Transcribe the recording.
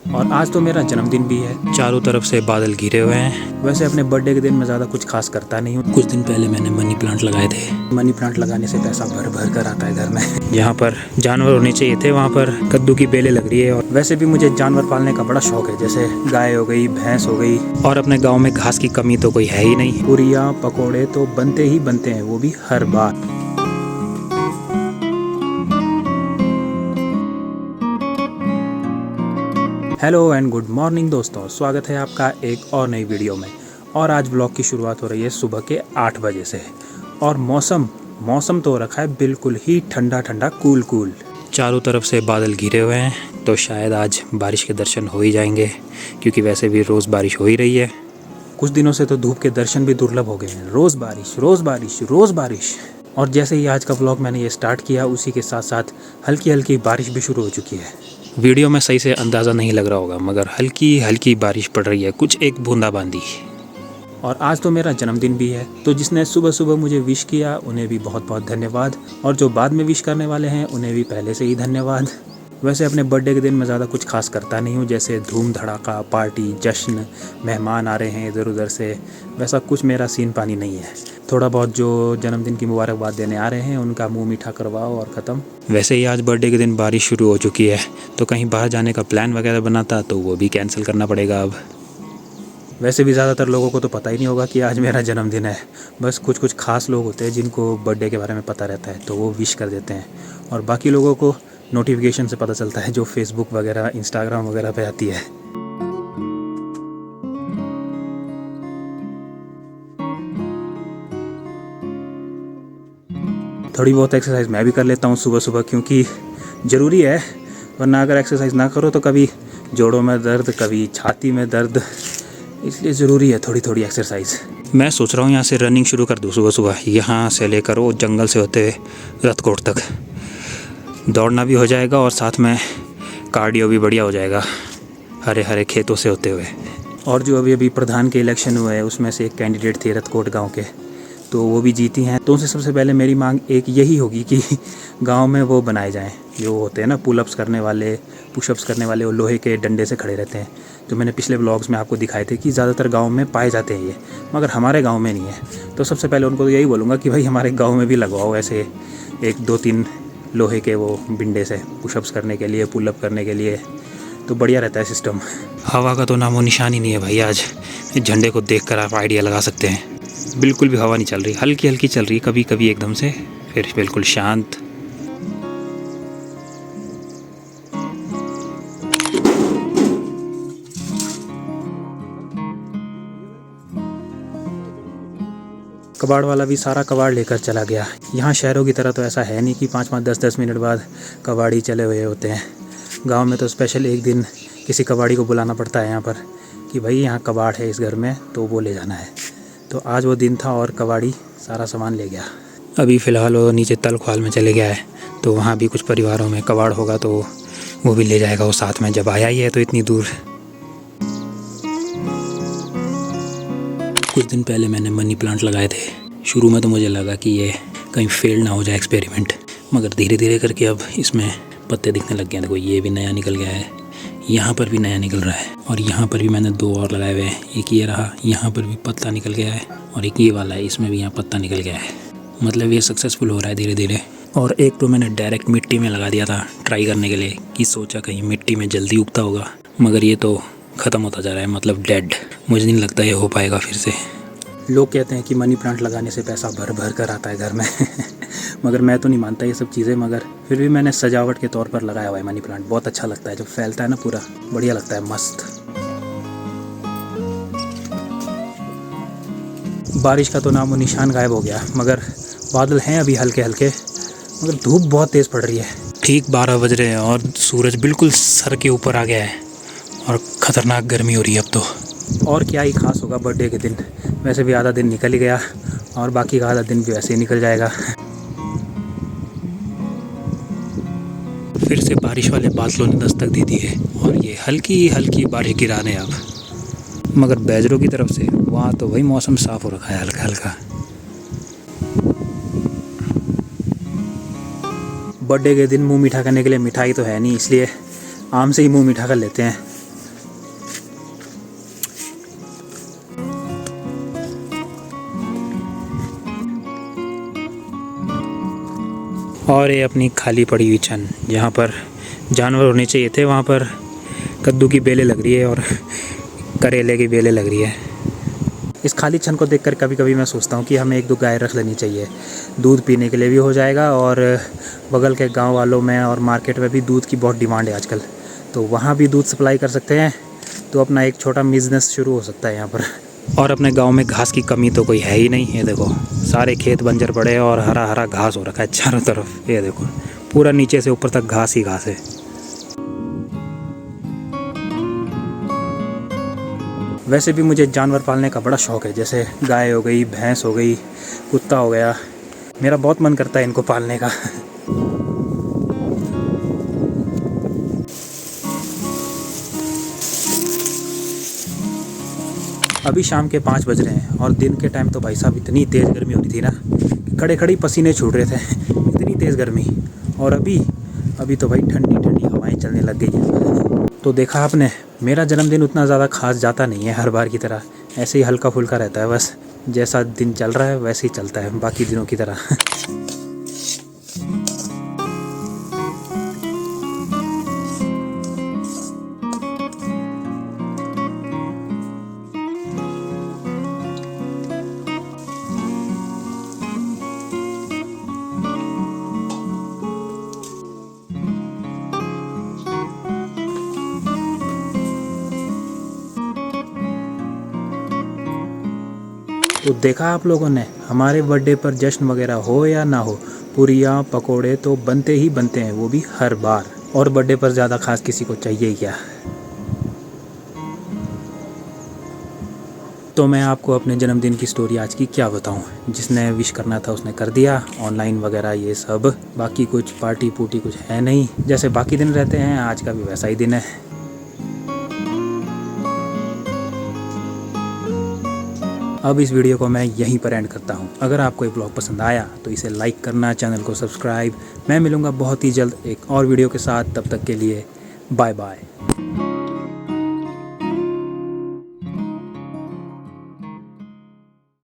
और आज तो मेरा जन्मदिन भी है। चारों तरफ से बादल घिरे हुए हैं। वैसे अपने बर्थडे के दिन मैं ज़्यादा कुछ खास करता नहीं हूँ। कुछ दिन पहले मैंने मनी प्लांट लगाए थे। मनी प्लांट लगाने से पैसा भर भर कर आता है घर में। यहाँ पर जानवर होने चाहिए थे, वहाँ पर कद्दू की बेलें लग रही है। और वैसे भी मुझे जानवर पालने का बड़ा शौक है, जैसे गाय हो गई, भैंस हो गई। और अपने गाँव में घास की कमी तो कोई है ही नहीं। पूरियाँ पकौड़े तो बनते ही बनते हैं, वो भी हर बार। हेलो एंड गुड मॉर्निंग दोस्तों, स्वागत है आपका एक और नई वीडियो में। और आज ब्लॉग की शुरुआत हो रही है सुबह के 8 बजे से। और मौसम तो रखा है बिल्कुल ही ठंडा ठंडा, कूल कूल। चारों तरफ से बादल घिरे हुए हैं, तो शायद आज बारिश के दर्शन हो ही जाएंगे, क्योंकि वैसे भी रोज़ बारिश हो ही रही है। कुछ दिनों से तो धूप के दर्शन भी दुर्लभ हो गए हैं। रोज़ बारिश, रोज़ बारिश, रोज़ बारिश। और जैसे ही आज का ब्लॉग मैंने ये स्टार्ट किया, उसी के साथ साथ हल्की हल्की बारिश भी शुरू हो चुकी है। वीडियो में सही से अंदाज़ा नहीं लग रहा होगा, मगर हल्की हल्की बारिश पड़ रही है, कुछ एक बूंदाबांदी। और आज तो मेरा जन्मदिन भी है, तो जिसने सुबह सुबह मुझे विश किया उन्हें भी बहुत बहुत धन्यवाद। और जो बाद में विश करने वाले हैं उन्हें भी पहले से ही धन्यवाद। वैसे अपने बर्थडे के दिन मैं ज़्यादा कुछ खास करता नहीं हूँ, जैसे धूम धड़ाका, पार्टी, जश्न, मेहमान आ रहे हैं इधर उधर से, वैसा कुछ मेरा सीन पानी नहीं है। थोड़ा बहुत जो जन्मदिन की मुबारकबाद देने आ रहे हैं उनका मुंह मीठा करवाओ और ख़त्म। वैसे ही आज बर्थडे के दिन बारिश शुरू हो चुकी है, तो कहीं बाहर जाने का प्लान वगैरह बनाता तो वो भी कैंसिल करना पड़ेगा अब। वैसे भी ज़्यादातर लोगों को तो पता ही नहीं होगा कि आज मेरा जन्मदिन है। बस कुछ कुछ खास लोग होते हैं जिनको बर्थडे के बारे में पता रहता है, तो वो विश कर देते हैं। और बाकी लोगों को नोटिफिकेशन से पता चलता है, जो फेसबुक वगैरह, इंस्टाग्राम वगैरह पे आती है। थोड़ी बहुत एक्सरसाइज मैं भी कर लेता हूँ सुबह सुबह, क्योंकि ज़रूरी है। वरना अगर एक्सरसाइज ना करो तो कभी जोड़ों में दर्द, कभी छाती में दर्द, इसलिए ज़रूरी है थोड़ी थोड़ी एक्सरसाइज। मैं सोच रहा हूँ यहाँ से रनिंग शुरू कर दूँ सुबह सुबह, यहाँ से लेकर वो जंगल से होते हुए रतकोट तक। दौड़ना भी हो जाएगा और साथ में कार्डियो भी बढ़िया हो जाएगा, हरे हरे खेतों से होते हुए। और जो अभी अभी प्रधान के इलेक्शन हुए हैं, उसमें से एक कैंडिडेट थे रतकोट गांव के, तो वो भी जीती हैं। तो उनसे सबसे पहले मेरी मांग एक यही होगी कि गांव में वो बनाए जाएं, जो होते हैं ना पुलअप्स करने वाले, पुशअप्स करने वाले, वो लोहे के डंडे से खड़े रहते हैं। जो मैंने पिछले ब्लॉग्स में आपको दिखाए थे कि ज़्यादातर गाँव में पाए जाते हैं ये, मगर हमारे गाँव में नहीं है। तो सबसे पहले उनको तो यही बोलूँगा कि भाई हमारे गाँव में भी लगवाओ ऐसे 1-2-3 लोहे के वो बिंडे से, पुशअप्स करने के लिए, पुलअप करने के लिए, तो बढ़िया रहता है सिस्टम। हवा का तो नामो निशान ही नहीं है भाई। आज झंडे को देखकर आप आइडिया लगा सकते हैं, बिल्कुल भी हवा नहीं चल रही, हल्की हल्की चल रही, कभी कभी एकदम से, फिर बिल्कुल शांत। कबाड़ वाला भी सारा कबाड़ लेकर चला गया। यहाँ शहरों की तरह तो ऐसा है नहीं कि 5-5, 10-10 मिनट बाद कबाड़ी चले हुए होते हैं। गांव में तो स्पेशल एक दिन किसी कबाड़ी को बुलाना पड़ता है यहाँ पर, कि भाई यहाँ कबाड़ है इस घर में, तो वो ले जाना है। तो आज वो दिन था और कबाड़ी सारा सामान ले गया। अभी फ़िलहाल वो नीचे तलख्वाल में चले गया है, तो वहाँ भी कुछ परिवारों में कबाड़ होगा, तो वो भी ले जाएगा वो साथ में, जब आया ही है तो इतनी दूर। कुछ दिन पहले मैंने मनी प्लांट लगाए थे। शुरू में तो मुझे लगा कि ये कहीं फेल ना हो जाए एक्सपेरिमेंट, मगर धीरे धीरे करके अब इसमें पत्ते दिखने लग गए हैं। देखो ये भी नया निकल गया है, यहाँ पर भी नया निकल रहा है, और यहाँ पर भी मैंने 2 और लगाए हुए हैं। एक ये रहा, यहाँ पर भी पत्ता निकल गया है, और एक ये वाला है, इसमें भी यहाँ पत्ता निकल गया है। मतलब ये सक्सेसफुल हो रहा है धीरे धीरे। और एक तो मैंने डायरेक्ट मिट्टी में लगा दिया था ट्राई करने के लिए, कि सोचा कहीं मिट्टी में जल्दी उगता होगा, मगर ये तो ख़त्म होता जा रहा है, मतलब डेड। मुझे नहीं लगता ये हो पाएगा फिर से। लोग कहते हैं कि मनी प्लांट लगाने से पैसा भर भर कर आता है घर में मगर मैं तो नहीं मानता ये सब चीज़ें, मगर फिर भी मैंने सजावट के तौर पर लगाया हुआ है मनी प्लांट। बहुत अच्छा लगता है जब फैलता है ना, पूरा बढ़िया लगता है, मस्त। बारिश का तो नामो निशान गायब हो गया, मगर बादल हैं अभी हल्के हल्के, मगर धूप बहुत तेज़ पड़ रही है। ठीक 12 बज रहे हैं और सूरज बिल्कुल सर के ऊपर आ गया है, और ख़तरनाक गर्मी हो रही है अब तो। और क्या ही खास होगा बर्थडे के दिन, वैसे भी आधा दिन निकल ही गया, और बाकी का आधा दिन भी वैसे ही निकल जाएगा। फिर से बारिश वाले बादलों ने दस्तक दे दी है, और ये हल्की हल्की बारिश गिरा रहे हैं अब, मगर बैजरों की तरफ से वहाँ तो वही मौसम साफ़ हो रखा है हल्का हल्का। बर्थडे के दिन मुंह मीठा करने के लिए मिठाई तो है नहीं, इसलिए आम से ही मुंह मीठा कर लेते हैं। और ये अपनी खाली पड़ी हुई छन, जहाँ पर जानवर होने चाहिए थे वहाँ पर कद्दू की बेलें लग रही है और करेले की बेलें लग रही है। इस खाली छन को देखकर कभी कभी मैं सोचता हूँ कि हमें एक दो गाय रख लेनी चाहिए, दूध पीने के लिए भी हो जाएगा और बगल के गांव वालों में और मार्केट में भी दूध की बहुत डिमांड है आजकल, तो वहाँ भी दूध सप्लाई कर सकते हैं, तो अपना एक छोटा बिजनेस शुरू हो सकता है यहाँ पर। और अपने गांव में घास की कमी तो कोई है ही नहीं। ये देखो सारे खेत बंजर पड़े हैं और हरा हरा घास हो रखा है चारों तरफ। ये देखो पूरा नीचे से ऊपर तक घास ही घास है। वैसे भी मुझे जानवर पालने का बड़ा शौक़ है, जैसे गाय हो गई, भैंस हो गई, कुत्ता हो गया। मेरा बहुत मन करता है इनको पालने का। अभी शाम के 5 बज रहे हैं और दिन के टाइम तो भाई साहब इतनी तेज़ गर्मी हो रही थी ना, खड़े खड़े पसीने छूट रहे थे, इतनी तेज़ गर्मी। और अभी तो भाई ठंडी ठंडी हवाएं चलने लग गई हैं। तो देखा आपने, मेरा जन्मदिन उतना ज़्यादा खास जाता नहीं है हर बार की तरह, ऐसे ही हल्का फुल्का रहता है बस। जैसा दिन चल रहा है वैसे ही चलता है बाकी दिनों की तरह। तो देखा आप लोगों ने, हमारे बर्थडे पर जश्न वगैरह हो या ना हो, पूरियाँ पकोड़े तो बनते ही बनते हैं, वो भी हर बार। और बर्थडे पर ज़्यादा खास किसी को चाहिए ही क्या। तो मैं आपको अपने जन्मदिन की स्टोरी आज की क्या बताऊं, जिसने विश करना था उसने कर दिया, ऑनलाइन वगैरह ये सब। बाकी कुछ पार्टी पुर्टी कुछ है नहीं, जैसे बाकी दिन रहते हैं आज का भी वैसा ही दिन है। अब इस वीडियो को मैं यहीं पर एंड करता हूँ। अगर आपको ये ब्लॉग पसंद आया तो इसे लाइक करना, चैनल को सब्सक्राइब। मैं मिलूँगा बहुत ही जल्द एक और वीडियो के साथ, तब तक के लिए बाय बाय।